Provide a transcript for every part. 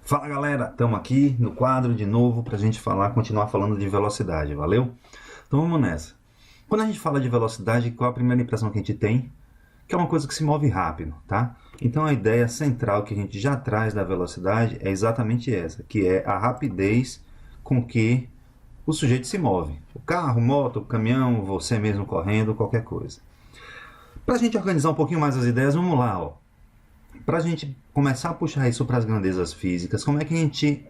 Fala galera, estamos aqui no quadro de novo para a gente continuar falando de velocidade, valeu? Então vamos nessa. Quando a gente fala de velocidade, qual a primeira impressão que a gente tem? Que é uma coisa que se move rápido, tá? Então a ideia central que a gente já traz da velocidade é exatamente essa, que é a rapidez com que o sujeito se move. O carro, moto, o caminhão, você mesmo correndo, qualquer coisa. Para a gente organizar um pouquinho mais as ideias, vamos lá, ó. Para a gente começar a puxar isso para as grandezas físicas, como é que a gente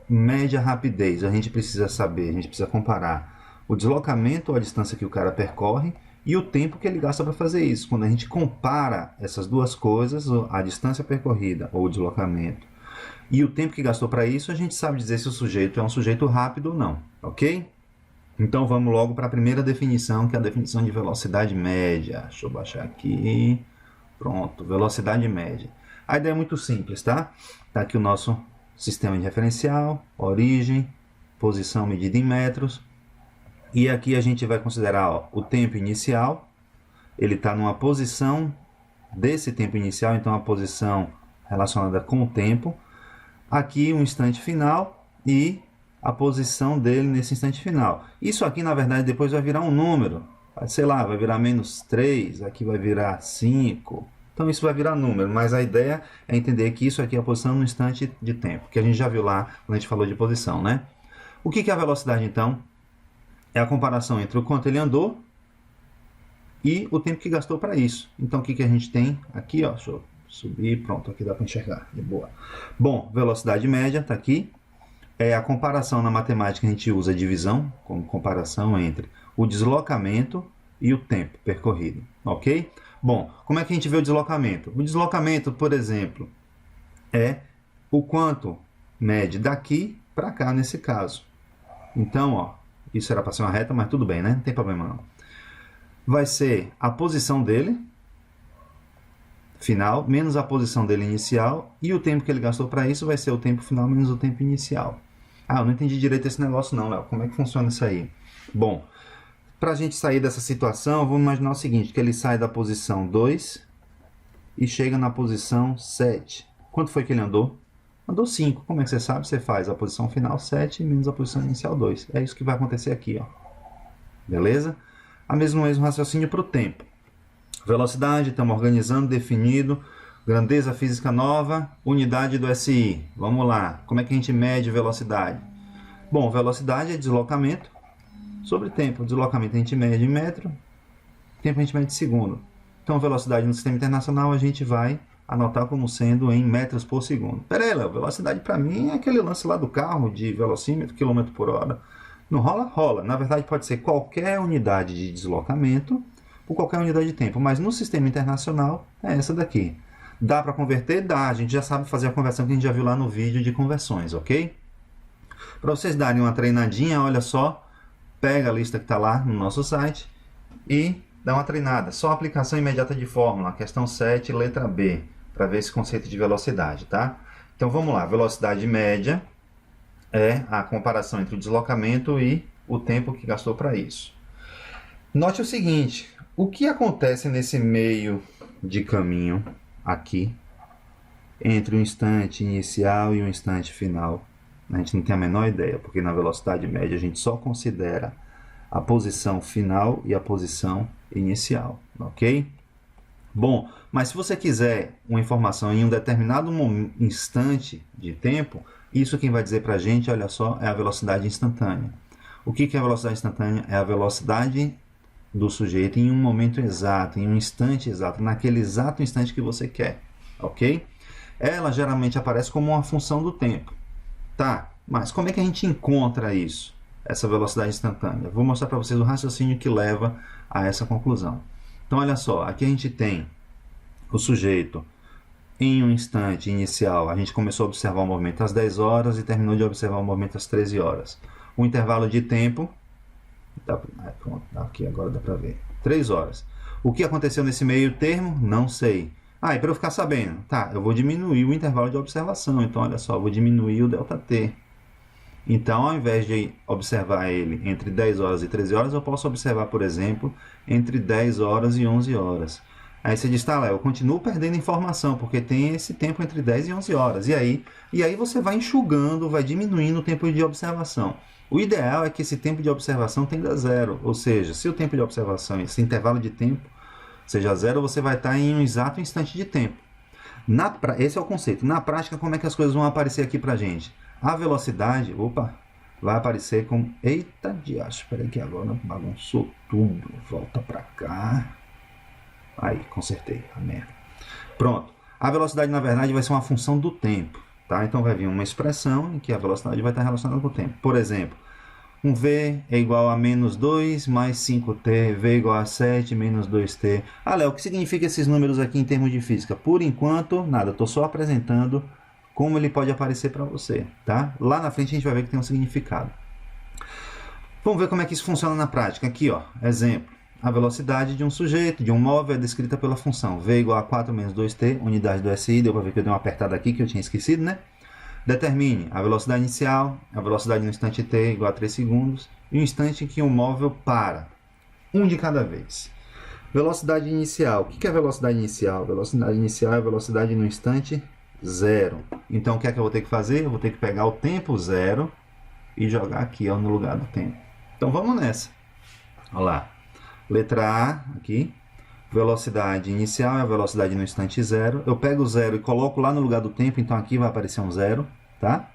mede a rapidez? A gente precisa saber, a gente precisa comparar o deslocamento ou a distância que o cara percorre e o tempo que ele gasta para fazer isso. Quando a gente compara essas duas coisas, a distância percorrida ou o deslocamento e o tempo que gastou para isso, a gente sabe dizer se o sujeito é um sujeito rápido ou não, ok? Então vamos logo para a primeira definição, que é a definição de velocidade média. Deixa eu baixar aqui. Pronto, velocidade média. A ideia é muito simples, tá? Tá aqui o nosso sistema de referencial, origem, posição medida em metros. E aqui a gente vai considerar ó, o tempo inicial. Ele está numa posição desse tempo inicial, então a posição relacionada com o tempo. Aqui um instante final e a posição dele nesse instante final. Isso aqui, na verdade, depois vai virar um número. Sei lá, vai virar -3, aqui vai virar 5. Então isso vai virar número, mas a ideia é entender que isso aqui é a posição no instante de tempo, que a gente já viu lá quando a gente falou de posição, né? O que é a velocidade, então? É a comparação entre o quanto ele andou e o tempo que gastou para isso. Então o que a gente tem aqui, ó, deixa eu subir, pronto, aqui dá para enxergar, de boa. Bom, velocidade média está aqui. É a comparação na matemática, a gente usa a divisão como comparação entre o deslocamento e o tempo percorrido, ok? Bom, como é que a gente vê o deslocamento? O deslocamento, por exemplo, é o quanto mede daqui para cá nesse caso. Então, ó, isso era para ser uma reta, mas tudo bem, né? Não tem problema não. Vai ser a posição dele final menos a posição dele inicial e o tempo que ele gastou para isso vai ser o tempo final menos o tempo inicial. Ah, eu não entendi direito esse negócio não, Léo. Como é que funciona isso aí? Bom, para a gente sair dessa situação, vamos imaginar o seguinte, que ele sai da posição 2 e chega na posição 7. Quanto foi que ele andou? Andou 5. Como é que você sabe? Você faz a posição final 7 menos a posição inicial 2. É isso que vai acontecer aqui, ó. Beleza? O mesmo raciocínio para o tempo. Velocidade, estamos organizando, definido. Grandeza física nova, unidade do SI. Vamos lá, como é que a gente mede velocidade? Bom, velocidade é deslocamento sobre tempo. Deslocamento a gente mede em metro, tempo a gente mede em segundo. Então, velocidade no sistema internacional a gente vai anotar como sendo em metros por segundo. Pera aí, Léo, velocidade para mim é aquele lance lá do carro de velocímetro, quilômetro por hora. Não rola? Rola. Na verdade, pode ser qualquer unidade de deslocamento por qualquer unidade de tempo, mas no sistema internacional é essa daqui. Dá para converter? Dá. A gente já sabe fazer a conversão que a gente já viu lá no vídeo de conversões, ok? Para vocês darem uma treinadinha, olha só, pega a lista que está lá no nosso site e dá uma treinada. Só aplicação imediata de fórmula, questão 7, letra B, para ver esse conceito de velocidade, tá? Então vamos lá, velocidade média é a comparação entre o deslocamento e o tempo que gastou para isso. Note o seguinte, o que acontece nesse meio de caminho aqui, entre o instante inicial e o instante final? A gente não tem a menor ideia, porque na velocidade média a gente só considera a posição final e a posição inicial, ok? Bom, mas se você quiser uma informação em um determinado instante de tempo, isso quem vai dizer para a gente, olha só, é a velocidade instantânea. O que é a velocidade instantânea? É a velocidade do sujeito em um momento exato, em um instante exato, naquele exato instante que você quer, ok? Ela geralmente aparece como uma função do tempo. Tá, mas como é que a gente encontra isso, essa velocidade instantânea? Vou mostrar para vocês o raciocínio que leva a essa conclusão. Então, olha só, aqui a gente tem o sujeito em um instante inicial. A gente começou a observar o movimento às 10 horas e terminou de observar o movimento às 13 horas. O intervalo de tempo, pronto, aqui agora dá para ver, 3 horas. O que aconteceu nesse meio termo? Não sei. Ah, e para eu ficar sabendo, tá, eu vou diminuir o intervalo de observação. Então, olha só, eu vou diminuir o ΔT. Então, ao invés de observar ele entre 10 horas e 13 horas, eu posso observar, por exemplo, entre 10 horas e 11 horas. Aí você diz, tá, Léo, eu continuo perdendo informação, porque tem esse tempo entre 10 e 11 horas. E aí você vai enxugando, vai diminuindo o tempo de observação. O ideal é que esse tempo de observação tenda a zero. Ou seja, se o tempo de observação, esse intervalo de tempo, seja zero, você vai estar em um exato instante de tempo. Esse é o conceito. Na prática, como é que as coisas vão aparecer aqui pra gente? A velocidade, vai aparecer como... Eita, diacho, espera aí que agora bagunçou tudo. Volta pra cá. Aí, consertei a merda. Pronto. A velocidade, na verdade, vai ser uma função do tempo. Tá? Então, vai vir uma expressão em que a velocidade vai estar relacionada com o tempo. Por exemplo, um V é igual a menos 2 mais 5t, V é igual a 7 menos 2t. Ah, Léo, o que significa esses números aqui em termos de física? Por enquanto, nada. Estou só apresentando como ele pode aparecer para você. Tá? Lá na frente a gente vai ver que tem um significado. Vamos ver como é que isso funciona na prática. Aqui, ó, exemplo. A velocidade de um sujeito, de um móvel, é descrita pela função V igual a 4 menos 2t, unidade do SI. Deu para ver que eu dei uma apertada aqui que eu tinha esquecido, né? Determine a velocidade inicial, a velocidade no instante t igual a 3 segundos e o instante em que o móvel para. Um de cada vez. Velocidade inicial. O que é velocidade inicial? Velocidade inicial é a velocidade no instante zero. Então, o que é que eu vou ter que fazer? Eu vou ter que pegar o tempo zero e jogar aqui, ó, no lugar do tempo. Então, vamos nessa. Olha lá. Letra A, aqui. Velocidade inicial é a velocidade no instante zero. Eu pego o zero e coloco lá no lugar do tempo, então aqui vai aparecer um zero, tá?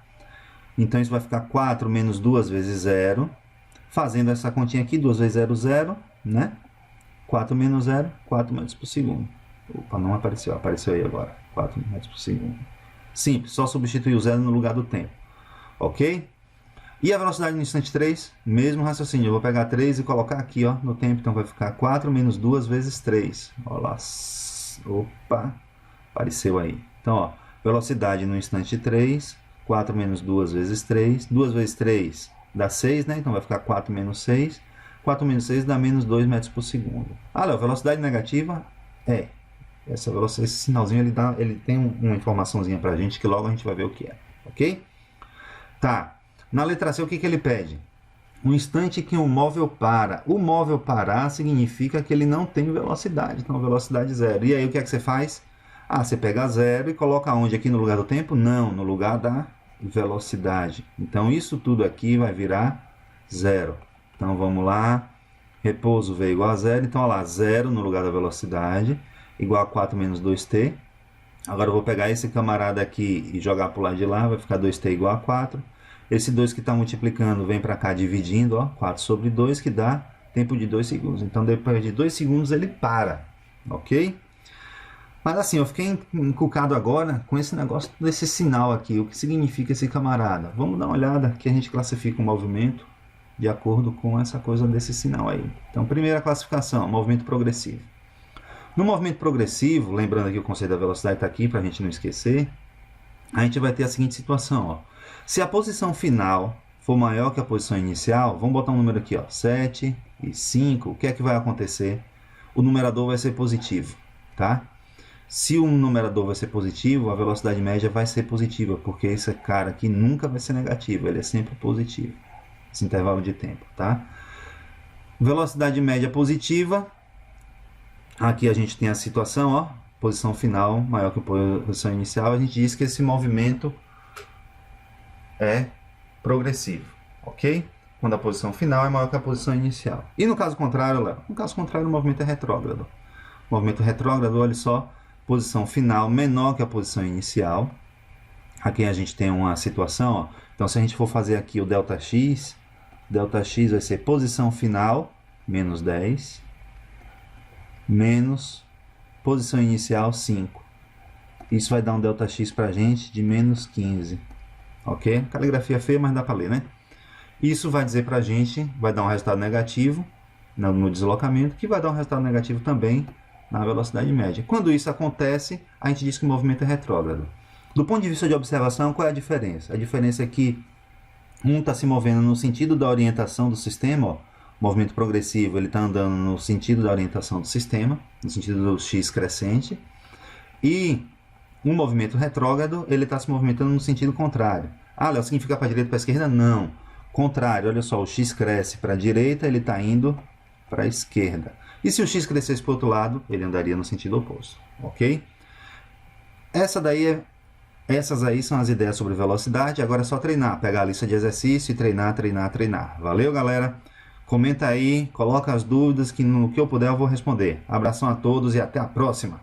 Então isso vai ficar 4 menos 2 vezes zero. Fazendo essa continha aqui, 2 vezes 0, 0, né? 4 menos 0, 4 metros por segundo. Opa, não apareceu, apareceu aí agora. 4 metros por segundo. Simples, só substituir o zero no lugar do tempo. Ok? E a velocidade no instante 3, mesmo raciocínio. Eu vou pegar 3 e colocar aqui, ó, no tempo. Então vai ficar 4 menos 2 vezes 3. Olha lá. Opa, apareceu aí. Então, ó, velocidade no instante 3, 4 menos 2 vezes 3. 2 vezes 3 dá 6, né? Então vai ficar 4 menos 6. 4 menos 6 dá menos 2 metros por segundo. Ah, Léo, velocidade negativa é. Esse sinalzinho ele tem uma informaçãozinha pra gente que logo a gente vai ver o que é. Ok? Tá. Na letra C, o que ele pede? Um instante que um móvel para. O móvel parar significa que ele não tem velocidade. Então, velocidade zero. E aí, o que é que você faz? Ah, você pega zero e coloca onde? Aqui no lugar do tempo? Não, no lugar da velocidade. Então, isso tudo aqui vai virar zero. Então, vamos lá. Repouso V igual a zero. Então, olha lá, zero no lugar da velocidade, igual a 4 menos 2t. Agora, eu vou pegar esse camarada aqui e jogar para o lado de lá. Vai ficar 2t igual a 4. Esse 2 que está multiplicando vem para cá dividindo, ó, 4 sobre 2, que dá tempo de 2 segundos. Então, depois de 2 segundos, ele para, ok? Mas assim, eu fiquei encucado agora com esse negócio desse sinal aqui. O que significa esse camarada? Vamos dar uma olhada que a gente classifica o movimento de acordo com essa coisa desse sinal aí. Então, primeira classificação, movimento progressivo. No movimento progressivo, lembrando que o conceito da velocidade está aqui para a gente não esquecer, a gente vai ter a seguinte situação, ó. Se a posição final for maior que a posição inicial, vamos botar um número aqui, ó, 7 e 5, o que é que vai acontecer? O numerador vai ser positivo, tá? Se o numerador vai ser positivo, a velocidade média vai ser positiva, porque esse cara aqui nunca vai ser negativo, ele é sempre positivo, esse intervalo de tempo, tá? Velocidade média positiva, aqui a gente tem a situação, ó, posição final maior que a posição inicial, a gente diz que esse movimento é progressivo, ok? Quando a posição final é maior que a posição inicial. E no caso contrário, Léo? No caso contrário, o movimento é retrógrado. O movimento retrógrado, olha só, posição final menor que a posição inicial. Aqui a gente tem uma situação, ó. Então se a gente for fazer aqui o ΔX vai ser posição final, menos 10, menos posição inicial, 5. Isso vai dar um ΔX pra gente de menos 15. Ok? Caligrafia feia, mas dá para ler, né? Isso vai dizer para a gente, vai dar um resultado negativo no deslocamento, que vai dar um resultado negativo também na velocidade média. Quando isso acontece, a gente diz que o movimento é retrógrado. Do ponto de vista de observação, qual é a diferença? A diferença é que um está se movendo no sentido da orientação do sistema, ó. O movimento progressivo ele está andando no sentido da orientação do sistema, no sentido do x crescente, e um movimento retrógrado, ele está se movimentando no sentido contrário. Ah, Léo, significa para a direita e para a esquerda? Não. Contrário, olha só, o x cresce para a direita, ele está indo para a esquerda. E se o x crescesse para o outro lado, ele andaria no sentido oposto, ok? Essas aí são as ideias sobre velocidade. Agora é só treinar, pegar a lista de exercício e treinar, treinar, treinar. Valeu, galera? Comenta aí, coloca as dúvidas que no que eu puder eu vou responder. Abração a todos e até a próxima!